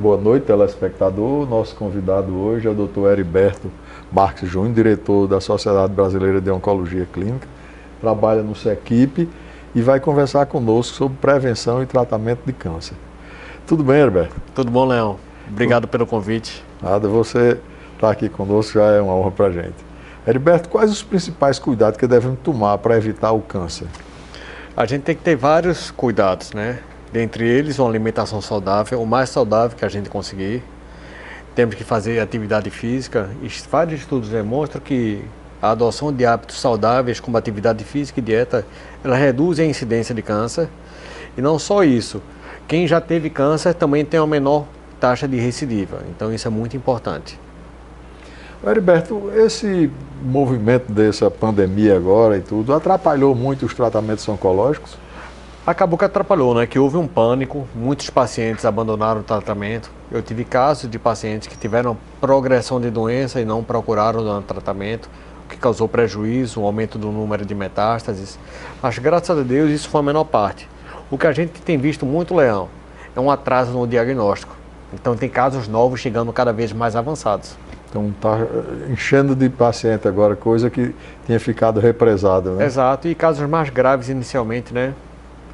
Boa noite, telespectador. Nosso convidado hoje é o Dr. Heriberto Marques Júnior, diretor da Sociedade Brasileira de Oncologia Clínica, trabalha no CEQIP e vai conversar conosco sobre prevenção e tratamento de câncer. Tudo bem, Heriberto? Tudo bom, Leão? Obrigado pelo convite. Nada, você estar aqui conosco já é uma honra para a gente. Heriberto, quais os principais cuidados que devemos tomar para evitar o câncer? A gente tem que ter vários cuidados, né? Dentre eles, uma alimentação saudável, o mais saudável que a gente conseguir. Temos que fazer atividade física. Vários estudos demonstram que a adoção de hábitos saudáveis, como atividade física e dieta, ela reduz a incidência de câncer. E não só isso, quem já teve câncer também tem uma menor taxa de recidiva. Então isso é muito importante. Heriberto, esse movimento dessa pandemia agora e tudo, atrapalhou muito os tratamentos oncológicos? Acabou que atrapalhou, né? Que houve um pânico, muitos pacientes abandonaram o tratamento. Eu tive casos de pacientes que tiveram progressão de doença e não procuraram o tratamento, o que causou prejuízo, um aumento do número de metástases. Mas graças a Deus isso foi a menor parte. O que a gente tem visto muito, Leão, é um atraso no diagnóstico. Então tem casos novos chegando cada vez mais avançados. Então está enchendo de paciente agora, coisa que tinha ficado represada, né? Exato, e casos mais graves inicialmente, né?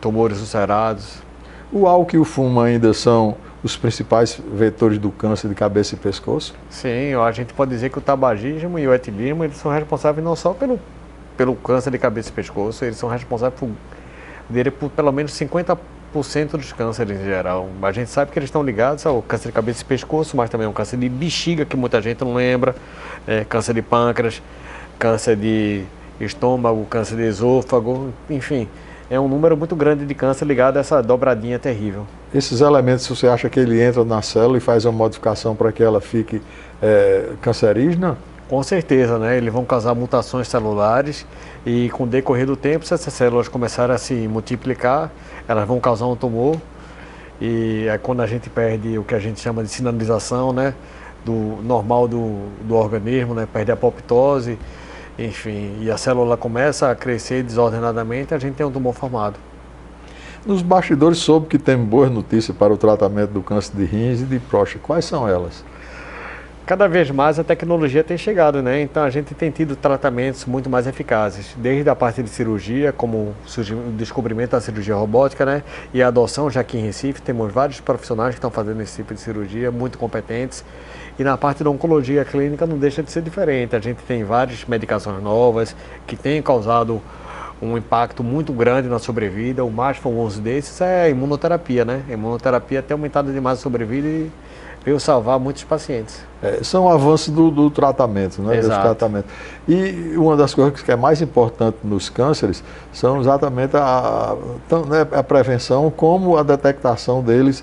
Tumores ulcerados. O álcool e o fumo ainda são os principais vetores do câncer de cabeça e pescoço? Sim, a gente pode dizer que o tabagismo e o etilismo, eles são responsáveis não só pelo câncer de cabeça e pescoço, eles são responsáveis por pelo menos 50% dos cânceres em geral. A gente sabe que eles estão ligados ao câncer de cabeça e pescoço, mas também ao câncer de bexiga, que muita gente não lembra, câncer de pâncreas, câncer de estômago, câncer de esôfago, enfim. É um número muito grande de câncer ligado a essa dobradinha terrível. Esses elementos, você acha que ele entra na célula e faz uma modificação para que ela fique cancerígena? Com certeza, né? Eles vão causar mutações celulares e com o decorrer do tempo, se essas células começarem a se multiplicar, elas vão causar um tumor e é quando a gente perde o que a gente chama de sinalização, né? Do normal do organismo, né? Perde a apoptose. Enfim, e a célula começa a crescer desordenadamente, a gente tem um tumor formado. Nos bastidores soube que tem boas notícias para o tratamento do câncer de rins e de próstata. Quais são elas? Cada vez mais a tecnologia tem chegado, né? Então a gente tem tido tratamentos muito mais eficazes, desde a parte de cirurgia, como o descobrimento da cirurgia robótica, né? E a adoção, já aqui em Recife temos vários profissionais que estão fazendo esse tipo de cirurgia, muito competentes. E na parte da oncologia clínica não deixa de ser diferente. A gente tem várias medicações novas que têm causado um impacto muito grande na sobrevida. O mais famoso desses é a imunoterapia, né? A imunoterapia tem aumentado demais a sobrevida e veio salvar muitos pacientes. São avanços do tratamento, né? Exato. Desse tratamento. E uma das coisas que é mais importante nos cânceres são exatamente a prevenção, como a detectação deles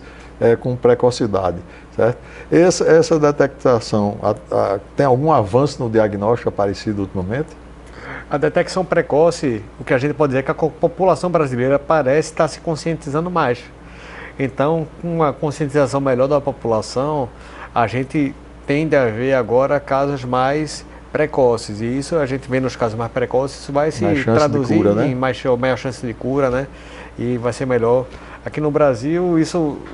com precocidade. Certo? Essa detectação, tem algum avanço no diagnóstico aparecido ultimamente? A detecção precoce, o que a gente pode dizer é que a população brasileira parece estar se conscientizando mais. Então, com uma conscientização melhor da população, a gente tende a ver agora casos mais precoces. E isso a gente vê nos casos mais precoces, isso vai se traduzir em maior chance de cura, né? E vai ser melhor. Aqui no Brasil,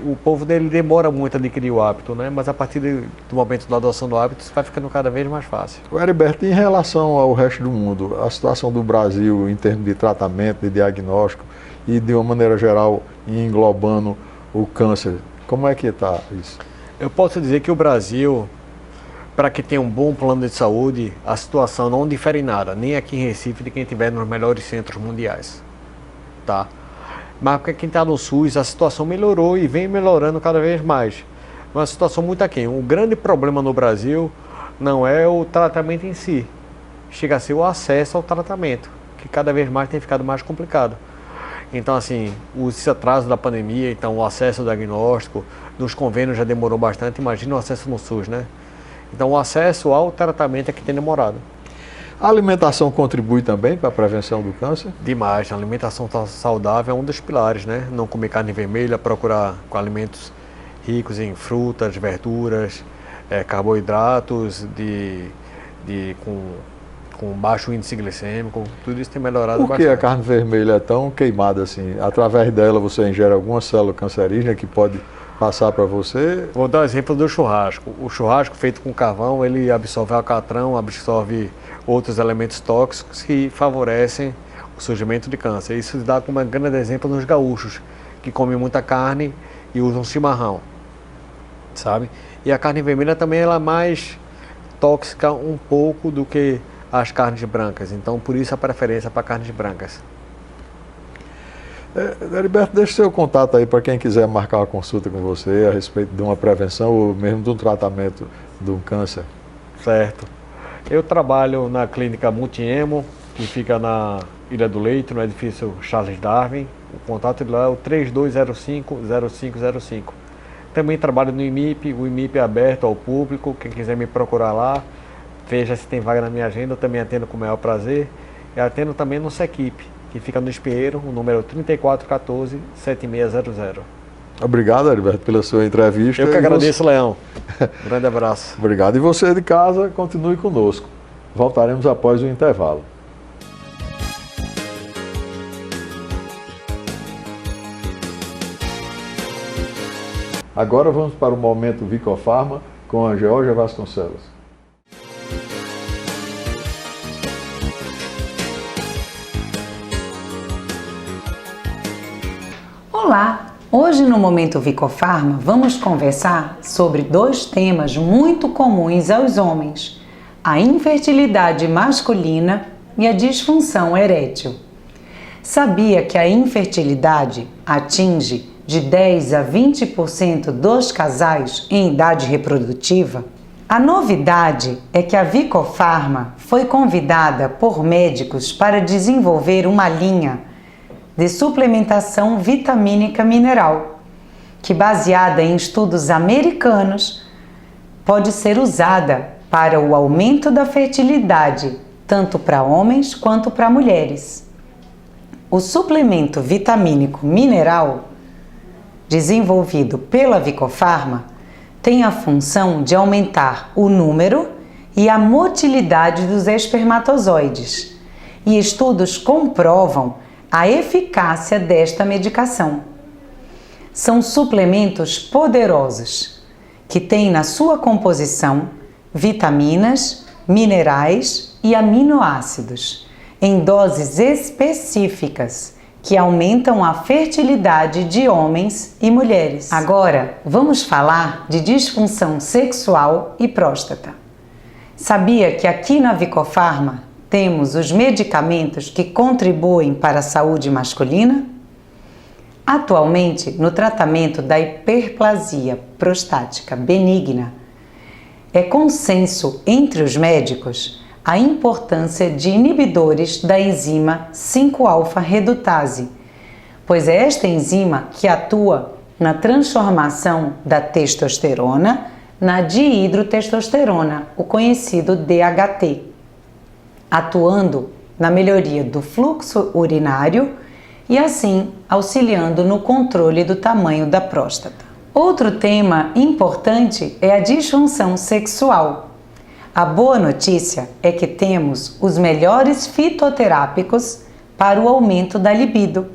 o povo dele demora muito a adquirir o hábito, né? Mas a partir do momento da adoção do hábito, isso vai ficando cada vez mais fácil. Heriberto, em relação ao resto do mundo, a situação do Brasil em termos de tratamento, de diagnóstico e de uma maneira geral englobando o câncer, como é que está isso? Eu posso dizer que o Brasil, para que tenha um bom plano de saúde, a situação não difere em nada, nem aqui em Recife de quem estiver nos melhores centros mundiais, tá? Mas para quem está no SUS, a situação melhorou e vem melhorando cada vez mais. Uma situação muito aquém. O grande problema no Brasil não é o tratamento em si, chega a ser o acesso ao tratamento, que cada vez mais tem ficado mais complicado. Então, assim, esse atraso da pandemia, então o acesso ao diagnóstico, nos convênios já demorou bastante, imagina o acesso no SUS, né? Então, o acesso ao tratamento é que tem demorado. A alimentação contribui também para a prevenção do câncer? Demais, a alimentação saudável é um dos pilares, né? Não comer carne vermelha, procurar com alimentos ricos em frutas, verduras, carboidratos com baixo índice glicêmico, tudo isso tem melhorado bastante. Por que a carne vermelha é tão queimada assim? Através dela você ingere alguma célula cancerígena que pode passar para você? Vou dar o exemplo do churrasco. O churrasco feito com carvão, ele absorve alcatrão, absorve outros elementos tóxicos que favorecem o surgimento de câncer. Isso dá como um grande exemplo nos gaúchos, que comem muita carne e usam chimarrão, sabe? E a carne vermelha também ela é mais tóxica um pouco do que as carnes brancas. Então, por isso a preferência para carnes brancas. Heriberto, deixa o seu contato aí para quem quiser marcar uma consulta com você a respeito de uma prevenção ou mesmo de um tratamento de um câncer. Certo. Eu trabalho na clínica Multiemo, que fica na Ilha do Leite, no edifício Charles Darwin. O contato de lá é o 3205-0505. Também trabalho no IMIP, o IMIP é aberto ao público, quem quiser me procurar lá, veja se tem vaga na minha agenda, eu também atendo com o maior prazer. E atendo também no Sequipe, que fica no Espinheiro, o número 3414-7600. Obrigado, Heriberto, pela sua entrevista. Eu que agradeço, Leão. Um grande abraço. Obrigado. E você de casa, continue conosco. Voltaremos após o intervalo. Agora vamos para o momento Vicofarma com a Georgia Vasconcelos. Olá! Hoje no Momento Vicofarma vamos conversar sobre dois temas muito comuns aos homens: a infertilidade masculina e a disfunção erétil. Sabia que a infertilidade atinge de 10 a 20% dos casais em idade reprodutiva? A novidade é que a Vicofarma foi convidada por médicos para desenvolver uma linha de suplementação vitamínica mineral, que, baseada em estudos americanos, pode ser usada para o aumento da fertilidade, tanto para homens quanto para mulheres. O suplemento vitamínico mineral, desenvolvido pela Vicofarma, tem a função de aumentar o número e a motilidade dos espermatozoides, e estudos comprovam a eficácia desta medicação. São suplementos poderosos que têm na sua composição vitaminas, minerais e aminoácidos em doses específicas que aumentam a fertilidade de homens e mulheres. Agora, vamos falar de disfunção sexual e próstata. Sabia que aqui na Vicofarma temos os medicamentos que contribuem para a saúde masculina? Atualmente, no tratamento da hiperplasia prostática benigna, é consenso entre os médicos a importância de inibidores da enzima 5-alfa-redutase, pois é esta enzima que atua na transformação da testosterona na dihidrotestosterona, o conhecido DHT, atuando na melhoria do fluxo urinário e assim auxiliando no controle do tamanho da próstata. Outro tema importante é a disfunção sexual. A boa notícia é que temos os melhores fitoterápicos para o aumento da libido,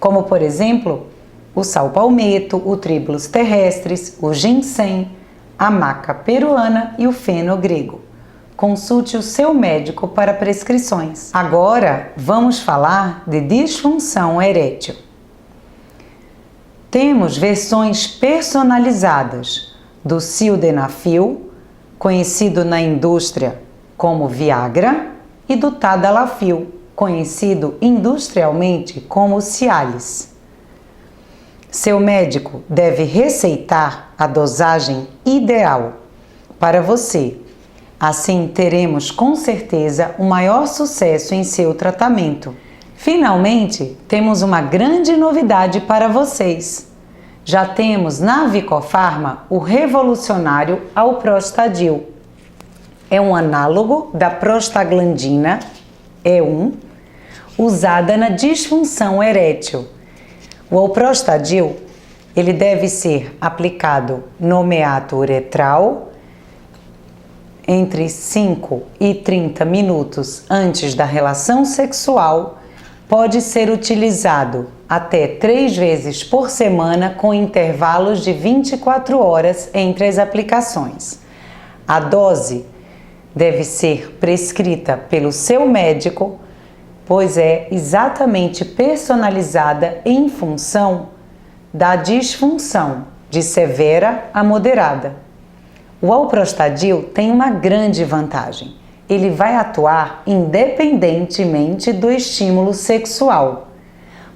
como por exemplo o sal-palmeto, o tríbulos terrestres, o ginseng, a maca peruana e o feno grego. Consulte o seu médico para prescrições. Agora vamos falar de disfunção erétil. Temos versões personalizadas do sildenafil, conhecido na indústria como Viagra, e do tadalafil, conhecido industrialmente como Cialis. Seu médico deve receitar a dosagem ideal para você. Assim teremos com certeza o maior sucesso em seu tratamento. Finalmente, temos uma grande novidade para vocês. Já temos na Vicofarma o revolucionário Alprostadil. É um análogo da prostaglandina E1, usada na disfunção erétil. O Alprostadil, ele deve ser aplicado no meato uretral entre 5 e 30 minutos antes da relação sexual, pode ser utilizado até 3 vezes por semana com intervalos de 24 horas entre as aplicações. A dose deve ser prescrita pelo seu médico, pois é exatamente personalizada em função da disfunção, de severa a moderada. O Alprostadil tem uma grande vantagem. Ele vai atuar independentemente do estímulo sexual.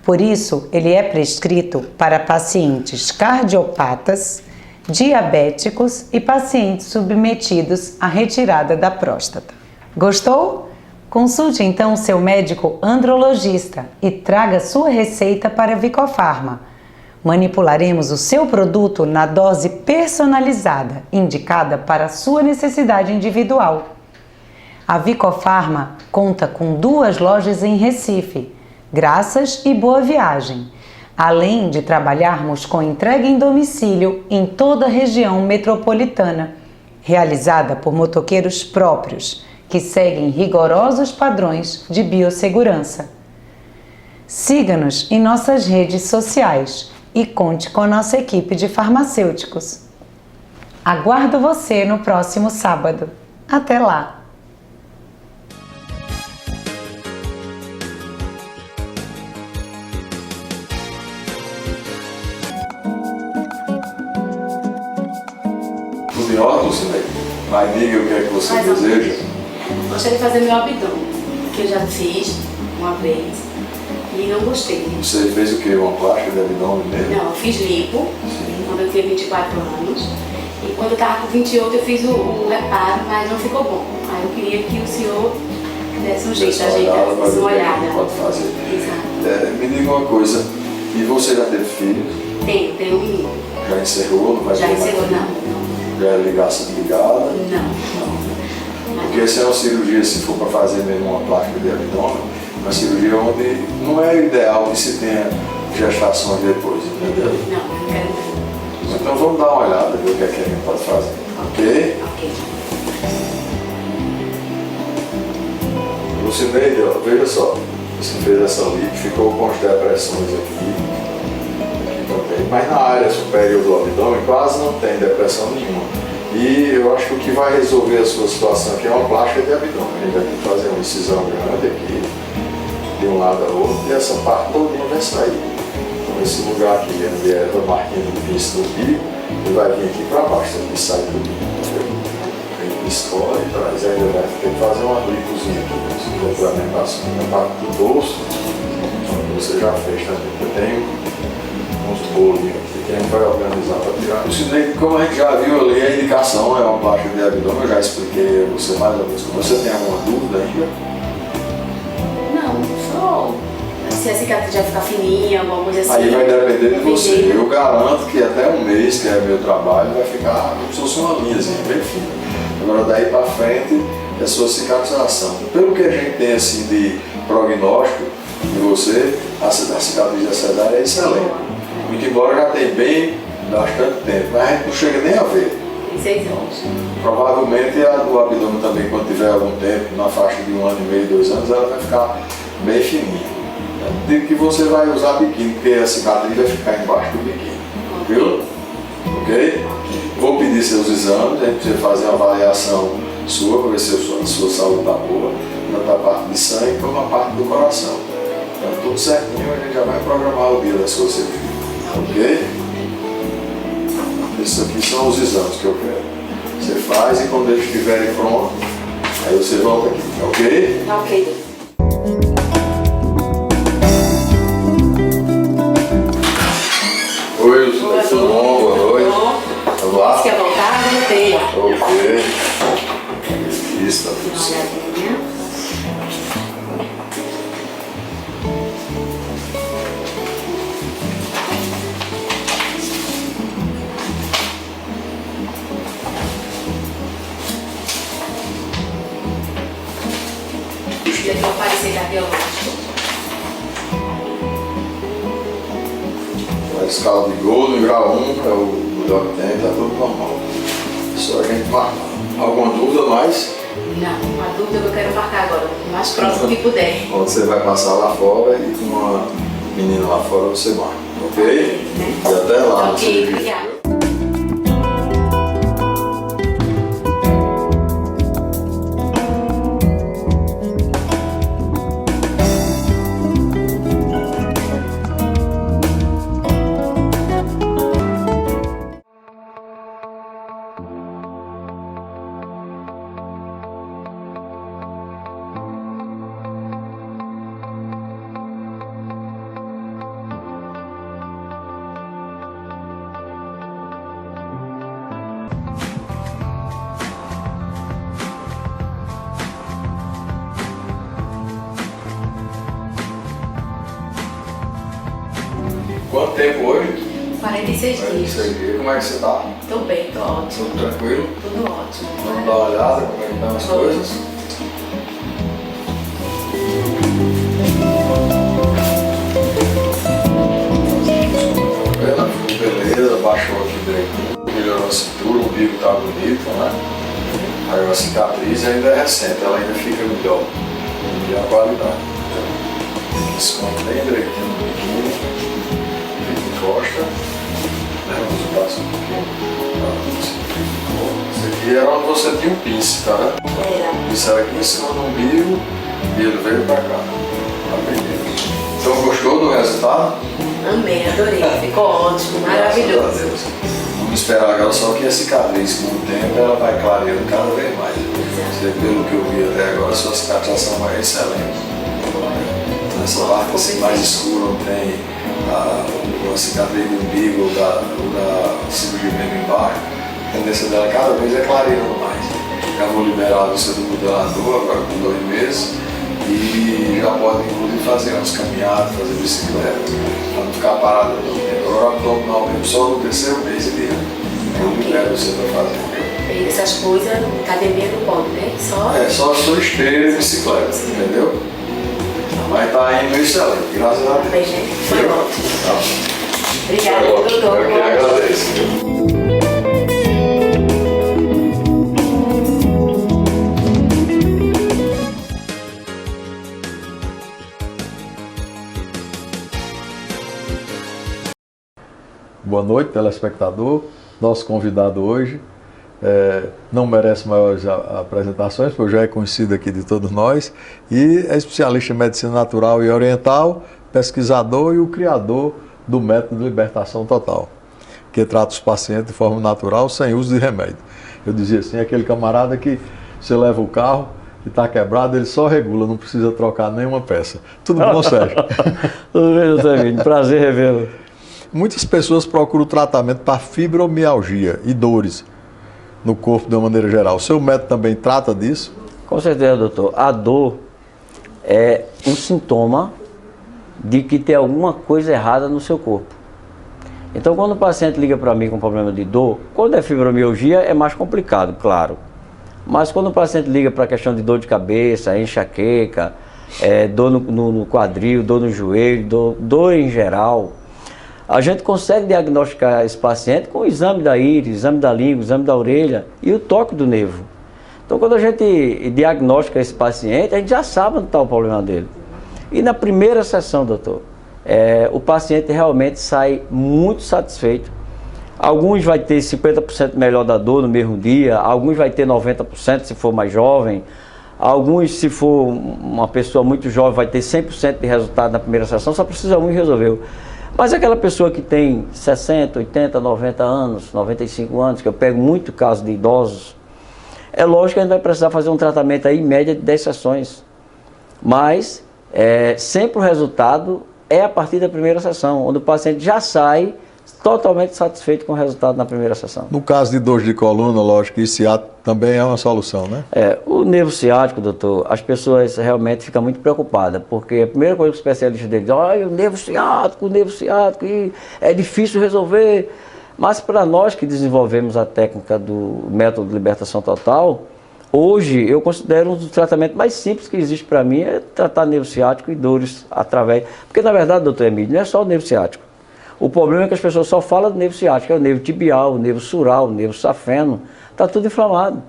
Por isso, ele é prescrito para pacientes cardiopatas, diabéticos e pacientes submetidos à retirada da próstata. Gostou? Consulte então seu médico andrologista e traga sua receita para a Vicofarma. Manipularemos o seu produto na dose personalizada, indicada para a sua necessidade individual. A Vicofarma conta com 2 lojas em Recife, Graças e Boa Viagem, além de trabalharmos com entrega em domicílio em toda a região metropolitana, realizada por motoqueiros próprios, que seguem rigorosos padrões de biossegurança. Siga-nos em nossas redes sociais e conte com a nossa equipe de farmacêuticos. Aguardo você no próximo sábado. Até lá! Tudo em ordem, Lucineide? Mas diga o que é que você deseja. Gostaria de fazer meu abdômen, que eu já fiz uma vez e não gostei. Você fez o quê? Uma plástica de abdômen mesmo? Não, eu fiz lipo, quando eu tinha 24 anos. E quando eu estava com 28 eu fiz o reparo, mas não ficou bom. Aí eu queria que o senhor desse um jeito, ajeitasse uma olhada. Pode fazer. Exato. Me diga uma coisa, e você já teve filho? Tenho um menino. Já encerrou? Não vai Já ter mais encerrou, filho? não. Já é ligação ligada? Não. Porque essa é uma cirurgia, se for para fazer mesmo uma plástica de abdômen, uma cirurgia onde não é ideal que se tenha gestações depois, entendeu? Não quero. Então vamos dar uma olhada, ver o que é que a gente pode fazer, ok? Ok. Lucineide, veja só, você fez essa lipo, ficou com as depressões aqui também, mas na área superior do abdômen quase não tem depressão nenhuma. E eu acho que o que vai resolver a sua situação aqui é uma plástica de abdômen. A gente vai ter que fazer uma incisão grande aqui, de um lado ao outro, e essa parte todinha vai sair. Então esse lugar aqui, onde é a marquinha do piso do bico, ele vai vir aqui para baixo, aqui sai tudo. Ele escola e traz, aí ele vai ter que fazer uma lipozinha aqui, essa complementação. Na parte do dorso, você já fez também. Eu tenho uns bolinhos aqui que a gente vai organizar para tirar. Lucineide, como a gente já viu ali, a indicação é uma plástica de abdômen, eu já expliquei a você mais ou menos. Você tem alguma dúvida ainda? Não, só se a cicatriz já ficar fininha, alguma coisa assim. Aí vai depender de você. Eu garanto que até um mês, que é meu trabalho, vai ficar como se fosse uma linhazinha bem fina. Agora daí para frente é sua cicatrização. Pelo que a gente tem assim de prognóstico de você, a cicatriz da cesárea é excelente. Muito embora já tem bem bastante tempo, mas a gente não chega nem a ver. Tem 6 anos. Provavelmente a do abdômen também, quando tiver algum tempo, na faixa de 1 ano e meio, 2 anos, ela vai ficar bem fininha. Digo que você vai usar biquíni, porque a cicatriz vai ficar embaixo do biquíni. Viu? Ok? Vou pedir seus exames, a gente precisa fazer uma avaliação sua para ver se a sua saúde está boa, tanto a parte de sangue como a parte do coração. Então, tudo certinho, a gente já vai programar o dia da sua cirurgia. Ok? Esses aqui são os exames que eu quero. Você faz e quando eles estiverem prontos, aí você volta aqui, ok? Ok. Oi, Lucineide, tudo bom? Boa noite. Vamos lá? Você quer voltar? Voltei. Ok. Isso, tá tudo certo. Deixa eu aparecer cardiológico. A escala de Golden, grau 1, é o melhor que tem, tá tudo normal. Só a gente marcar. Alguma dúvida mais? Não, uma dúvida que eu quero marcar agora, o mais próximo que puder. Quando você vai passar lá fora e com uma menina lá fora você marca, ok? Né? E até lá. Ok, obrigada. Quanto tempo hoje? 46 dias. Como é que você tá? Tô bem, tô ótimo. Tudo tranquilo? Tudo ótimo. Vamos dar uma olhada como é que estão as coisas? Beleza, baixou aqui direito. Melhorou a cintura, o umbigo tá bonito, né? Aí a cicatriz ainda é recente, ela ainda fica melhor. E a qualidade. Esconde bem direitinho no biquíni. Encosta, né? Vamos botar assim um pouquinho. Isso aqui era onde você tinha um pince, tá? Né? Era. Isso era aqui em cima do umbigo e ele veio pra cá. Tá bem. Então gostou do resultado? Amei, adorei. Ficou ótimo, maravilhoso. Graças a Deus. Vamos esperar agora só que a cicatriz, com o tempo, ela vai clareando cada vez mais. Você, pelo que eu vi até agora, sua cicatrização vai excelente. Nessa parte assim, mais escura, não tem a cicatriz do umbigo ou da cirurgia mesmo embaixo. A tendência dela cada vez é clareando mais. Já vou liberar você do modelador agora com 2 meses e já pode inclusive fazer umas caminhadas, fazer bicicleta, para não ficar parado todo tempo. Agora o abdominal mesmo só no 3º mês ele eu libero você para fazer. E essas coisas, academia não pode, né? Só sua esteira e bicicleta, entendeu? Mas tá indo excelente, graças a Deus. Bem, gente, foi ótimo. Tá. Obrigada, doutor. Eu que agradeço. Boa noite, telespectador. Nosso convidado hoje não merece maiores apresentações, porque já é conhecido aqui de todos nós, e é especialista em medicina natural e oriental, pesquisador e o criador do método de libertação total, que trata os pacientes de forma natural, sem uso de remédio. Eu dizia assim, aquele camarada que você leva o carro e está quebrado, ele só regula, não precisa trocar nenhuma peça. Tudo bom, Sérgio? Tudo bem, doutor Emílio, prazer revê-lo. Muitas pessoas procuram tratamento para fibromialgia e dores no corpo de uma maneira geral. O seu método também trata disso? Com certeza, doutor. A dor é um sintoma de que tem alguma coisa errada no seu corpo. Então, quando o paciente liga para mim com problema de dor, quando é fibromialgia é mais complicado, claro. Mas quando o paciente liga para a questão de dor de cabeça, enxaqueca, dor no quadril, dor no joelho, dor em geral, a gente consegue diagnosticar esse paciente com o exame da íris, exame da língua, exame da orelha e o toque do nervo. Então, quando a gente diagnostica esse paciente, a gente já sabe onde está o problema dele. E na primeira sessão, doutor, o paciente realmente sai muito satisfeito. Alguns vai ter 50% melhor da dor no mesmo dia, alguns vai ter 90% se for mais jovem, alguns, se for uma pessoa muito jovem, vai ter 100% de resultado na primeira sessão, só precisa um e resolveu. Mas aquela pessoa que tem 60, 80, 90 anos, 95 anos, que eu pego muito caso de idosos, é lógico que a gente vai precisar fazer um tratamento aí em média de 10 sessões. Mas sempre o resultado é a partir da primeira sessão, onde o paciente já sai totalmente satisfeito com o resultado na primeira sessão. No caso de dor de coluna, lógico que ciático também é uma solução, né? O nervo ciático, doutor, as pessoas realmente ficam muito preocupadas, porque a primeira coisa que os especialistas dele dizem, olha, o nervo ciático, e é difícil resolver. Mas para nós que desenvolvemos a técnica do método de libertação total, hoje eu considero um dos tratamentos mais simples que existe para mim é tratar nervo ciático e dores através... Porque na verdade, doutor Emílio, não é só o nervo ciático. O problema é que as pessoas só falam do nervo ciático, é o nervo tibial, o nervo sural, o nervo safeno, está tudo inflamado.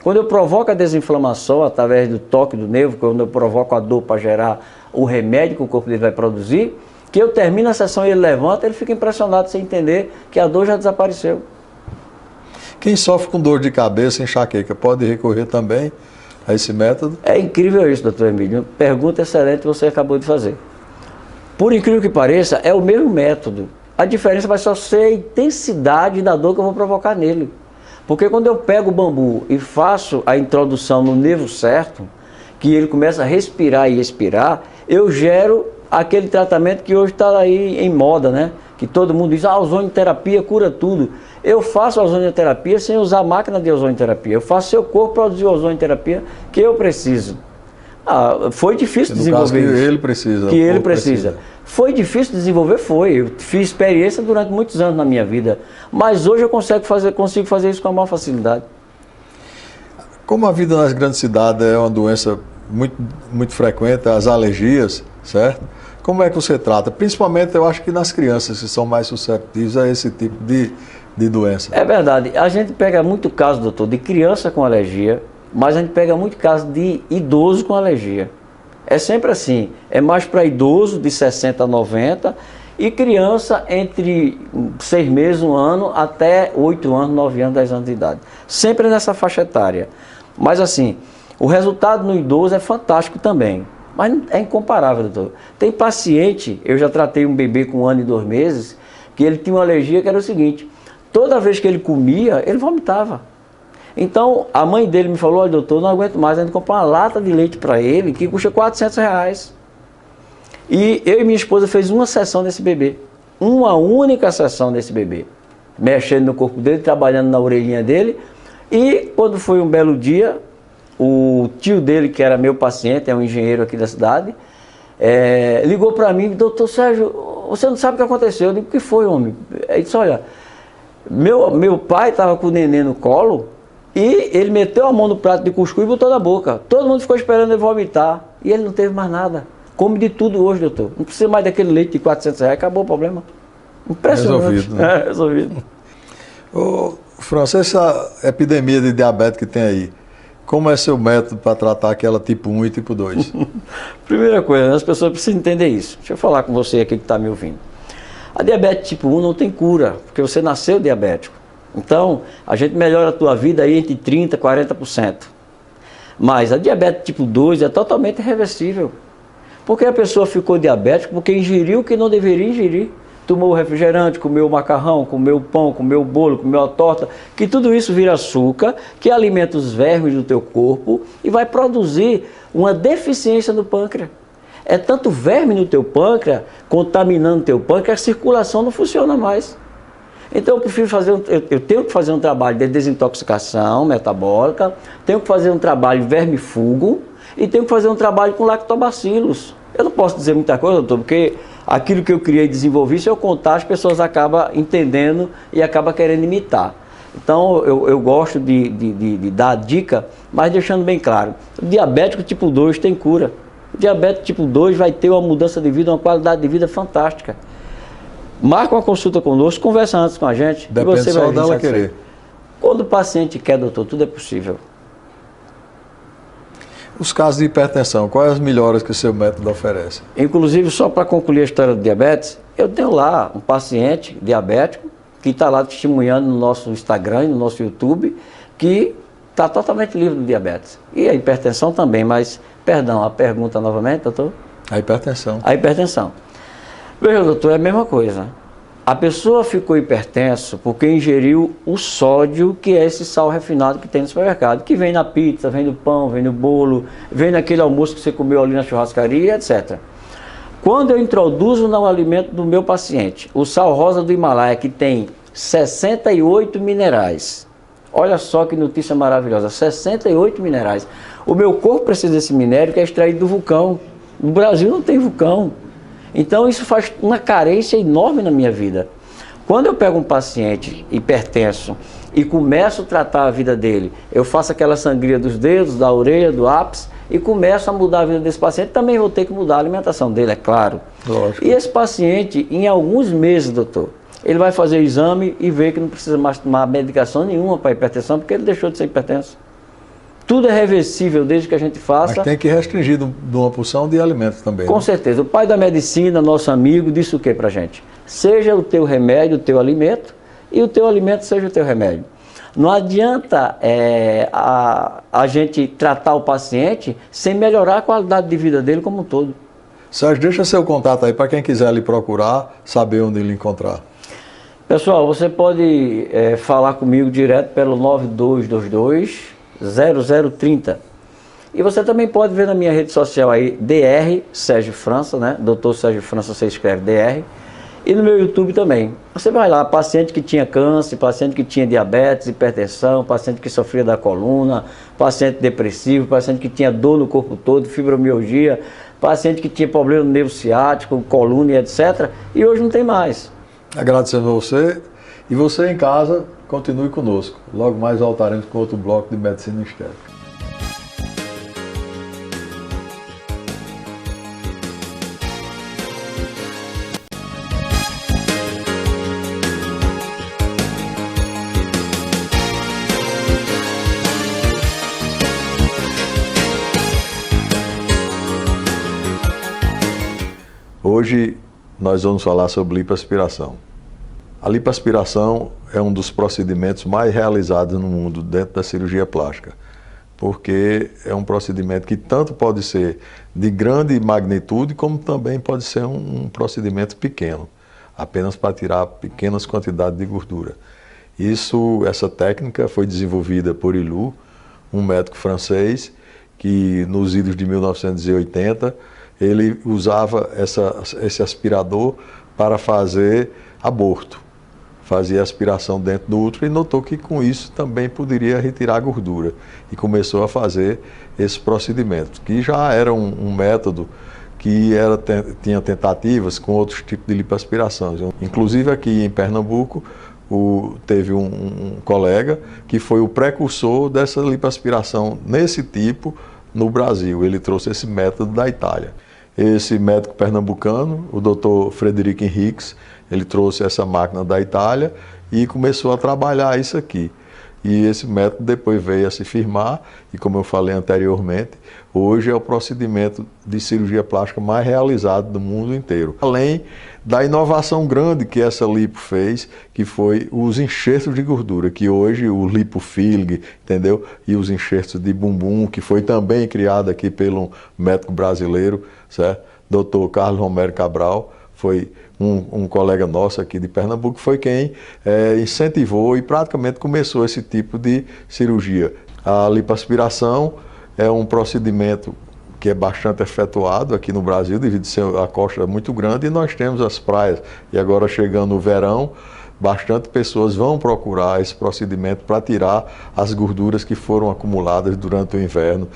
Quando eu provoco a desinflamação através do toque do nervo, quando eu provoco a dor para gerar o remédio que o corpo dele vai produzir, que eu termino a sessão e ele levanta, ele fica impressionado sem entender que a dor já desapareceu. Quem sofre com dor de cabeça, enxaqueca, pode recorrer também a esse método? É incrível isso, doutor Emílio. Pergunta excelente que você acabou de fazer. Por incrível que pareça, é o mesmo método. A diferença vai só ser a intensidade da dor que eu vou provocar nele. Porque quando eu pego o bambu e faço a introdução no nervo certo, que ele começa a respirar e expirar, eu gero aquele tratamento que hoje está aí em moda, né? Que todo mundo diz, ozonioterapia cura tudo. Eu faço a ozonioterapia sem usar a máquina de ozonioterapia. Eu faço seu corpo produzir a ozonioterapia que eu preciso. Foi difícil desenvolver isso. Que ele precisa. Que ele precisa. Foi difícil desenvolver? Foi. Eu fiz experiência durante muitos anos na minha vida. Mas hoje eu consigo fazer isso com a maior facilidade. Como a vida nas grandes cidades é uma doença muito frequente, as alergias, certo? Como é que você trata? Principalmente, eu acho que nas crianças que são mais susceptíveis a esse tipo de doença. É verdade. A gente pega muito caso, doutor, de criança com alergia, mas a gente pega muito caso de idoso com alergia. É sempre assim. É mais para idoso de 60 a 90 e criança entre 6 meses, 1 ano, até 8 anos, 9 anos, 10 anos de idade. Sempre nessa faixa etária. Mas assim, o resultado no idoso é fantástico também. Mas é incomparável, doutor. Tem paciente, eu já tratei um bebê com 1 ano e 2 meses, que ele tinha uma alergia que era o seguinte: toda vez que ele comia, ele vomitava. Então, a mãe dele me falou, olha, doutor, não aguento mais, a gente comprar uma lata de leite para ele, que custa R$400. E eu e minha esposa fez uma sessão desse bebê. Uma única sessão desse bebê. Mexendo no corpo dele, trabalhando na orelhinha dele. E quando foi um belo dia, o tio dele, que era meu paciente, é um engenheiro aqui da cidade, ligou para mim, doutor Sérgio, você não sabe o que aconteceu? Eu digo, o que foi, homem? Ele disse, olha, meu pai estava com o neném no colo e ele meteu a mão no prato de cuscuz e botou na boca. Todo mundo ficou esperando ele vomitar e ele não teve mais nada. Come de tudo hoje, doutor. Não precisa mais daquele leite de R$400, acabou o problema. Impressionante. Resolvido, né? Resolvido. Ô, França, essa epidemia de diabetes que tem aí, como é seu método para tratar aquela tipo 1 e tipo 2? Primeira coisa, as pessoas precisam entender isso. Deixa eu falar com você aqui que está me ouvindo. A diabetes tipo 1 não tem cura, porque você nasceu diabético. Então, a gente melhora a tua vida aí entre 30% e 40%. Mas a diabetes tipo 2 é totalmente irreversível. Porque a pessoa ficou diabética porque ingeriu o que não deveria ingerir. Tomou refrigerante, comeu macarrão, comeu pão, comeu bolo, comeu a torta, que tudo isso vira açúcar, que alimenta os vermes do teu corpo e vai produzir uma deficiência no pâncreas. É tanto verme no teu pâncreas, contaminando o teu pâncreas, que a circulação não funciona mais. Então eu prefiro eu tenho que fazer um trabalho de desintoxicação metabólica, tenho que fazer um trabalho vermífugo e tenho que fazer um trabalho com lactobacilos. Eu não posso dizer muita coisa, doutor, porque aquilo que eu criei e desenvolvi, se eu contar, as pessoas acabam entendendo e acabam querendo imitar. Então eu gosto de dar a dica, mas deixando bem claro, o diabético tipo 2 tem cura. O diabético tipo 2 vai ter uma mudança de vida, uma qualidade de vida fantástica. Marca uma consulta conosco, conversa antes com a gente. Depende você vai só dela querer. Quando o paciente quer, doutor, tudo é possível. Os casos de hipertensão, quais as melhoras que o seu método oferece? Inclusive, só para concluir a história do diabetes, eu tenho lá um paciente diabético que está lá testemunhando no nosso Instagram, no nosso YouTube, que está totalmente livre do diabetes. E a hipertensão também, mas, perdão, a pergunta novamente, doutor? A hipertensão. A hipertensão. Veja, doutor, é a mesma coisa. A pessoa ficou hipertenso porque ingeriu o sódio, que é esse sal refinado que tem no supermercado, que vem na pizza, vem no pão, vem no bolo, vem naquele almoço que você comeu ali na churrascaria, etc. Quando eu introduzo no alimento do meu paciente o sal rosa do Himalaia, que tem 68 minerais, olha só que notícia maravilhosa, 68 minerais. O meu corpo precisa desse minério que é extraído do vulcão. No Brasil não tem vulcão. Então isso faz uma carência enorme na minha vida. Quando eu pego um paciente hipertenso e começo a tratar a vida dele, eu faço aquela sangria dos dedos, da orelha, do ápice e começo a mudar a vida desse paciente, também vou ter que mudar a alimentação dele, é claro. Lógico. E esse paciente, em alguns meses, doutor, ele vai fazer o exame e ver que não precisa mais tomar medicação nenhuma para hipertensão, porque ele deixou de ser hipertenso. Tudo é reversível desde que a gente faça. Mas tem que restringir de uma porção de alimentos também. Com certeza. O pai da medicina, nosso amigo, disse o que pra gente? Seja o teu remédio o teu alimento e o teu alimento seja o teu remédio. Não adianta a gente tratar o paciente sem melhorar a qualidade de vida dele como um todo. Sérgio, deixa seu contato aí para quem quiser lhe procurar, saber onde lhe encontrar. Pessoal, você pode falar comigo direto pelo 9222-0030. E você também pode ver na minha rede social aí, Dr. Sérgio França, né? Dr. Sérgio França, você escreve Dr. E no meu YouTube também. Você vai lá, paciente que tinha câncer, paciente que tinha diabetes, hipertensão, paciente que sofria da coluna, paciente depressivo, paciente que tinha dor no corpo todo, fibromialgia, paciente que tinha problema no nervo ciático, coluna e etc. E hoje não tem mais. Agradecendo a você. E você em casa, continue conosco. Logo mais voltaremos com outro bloco de Medicina Estética. Hoje nós vamos falar sobre lipoaspiração. A lipoaspiração é um dos procedimentos mais realizados no mundo dentro da cirurgia plástica, porque é um procedimento que tanto pode ser de grande magnitude, como também pode ser um procedimento pequeno, apenas para tirar pequenas quantidades de gordura. Essa técnica foi desenvolvida por Ilou, um médico francês, que nos idos de 1980, ele usava esse aspirador para fazer aborto. Fazia aspiração dentro do útero e notou que com isso também poderia retirar a gordura. E começou a fazer esse procedimento, que já era um método que tinha tentativas com outros tipos de lipoaspiração. Inclusive aqui em Pernambuco, teve um colega que foi o precursor dessa lipoaspiração nesse tipo no Brasil. Ele trouxe esse método da Itália. Esse médico pernambucano, o Dr. Frederico Henriques, ele trouxe essa máquina da Itália e começou a trabalhar isso aqui. E esse método depois veio a se firmar e, como eu falei anteriormente, hoje é o procedimento de cirurgia plástica mais realizado do mundo inteiro. Além da inovação grande que essa lipo fez, que foi os enxertos de gordura, que hoje o lipofilling, entendeu? E os enxertos de bumbum, que foi também criado aqui pelo médico brasileiro, certo? Dr. Carlos Romero Cabral, foi um colega nosso aqui de Pernambuco, foi quem incentivou e praticamente começou esse tipo de cirurgia. A lipoaspiração é um procedimento que é bastante efetuado aqui no Brasil, devido a ser a costa muito grande, e nós temos as praias. E agora chegando o verão, bastante pessoas vão procurar esse procedimento para tirar as gorduras que foram acumuladas durante o inverno,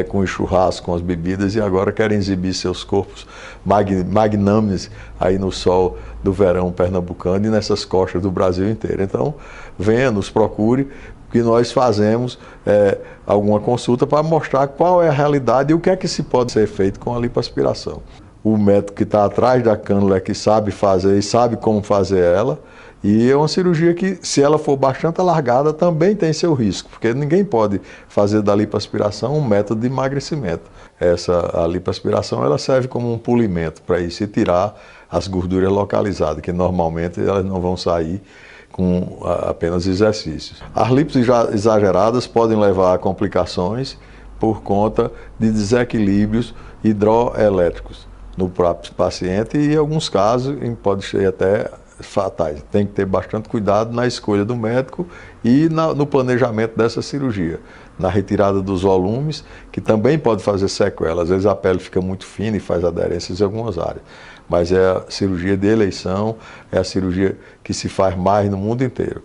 com os churrascos, com as bebidas, e agora querem exibir seus corpos magnânimes aí no sol do verão pernambucano e nessas costas do Brasil inteiro. Então, venha, nos procure, que nós fazemos alguma consulta para mostrar qual é a realidade e o que é que se pode ser feito com a lipoaspiração. O médico que está atrás da cânula é que sabe fazer e sabe como fazer ela, e é uma cirurgia que, se ela for bastante alargada, também tem seu risco, porque ninguém pode fazer da lipoaspiração um método de emagrecimento. A lipoaspiração ela serve como um polimento para isso e tirar as gorduras localizadas, que normalmente elas não vão sair com apenas exercícios. As lipos exageradas podem levar a complicações por conta de desequilíbrios hidroelétricos no próprio paciente e, em alguns casos, pode ser até fatais. Tem que ter bastante cuidado na escolha do médico e no planejamento dessa cirurgia. Na retirada dos volumes, que também pode fazer sequelas. Às vezes a pele fica muito fina e faz aderências em algumas áreas. Mas é a cirurgia de eleição, é a cirurgia que se faz mais no mundo inteiro.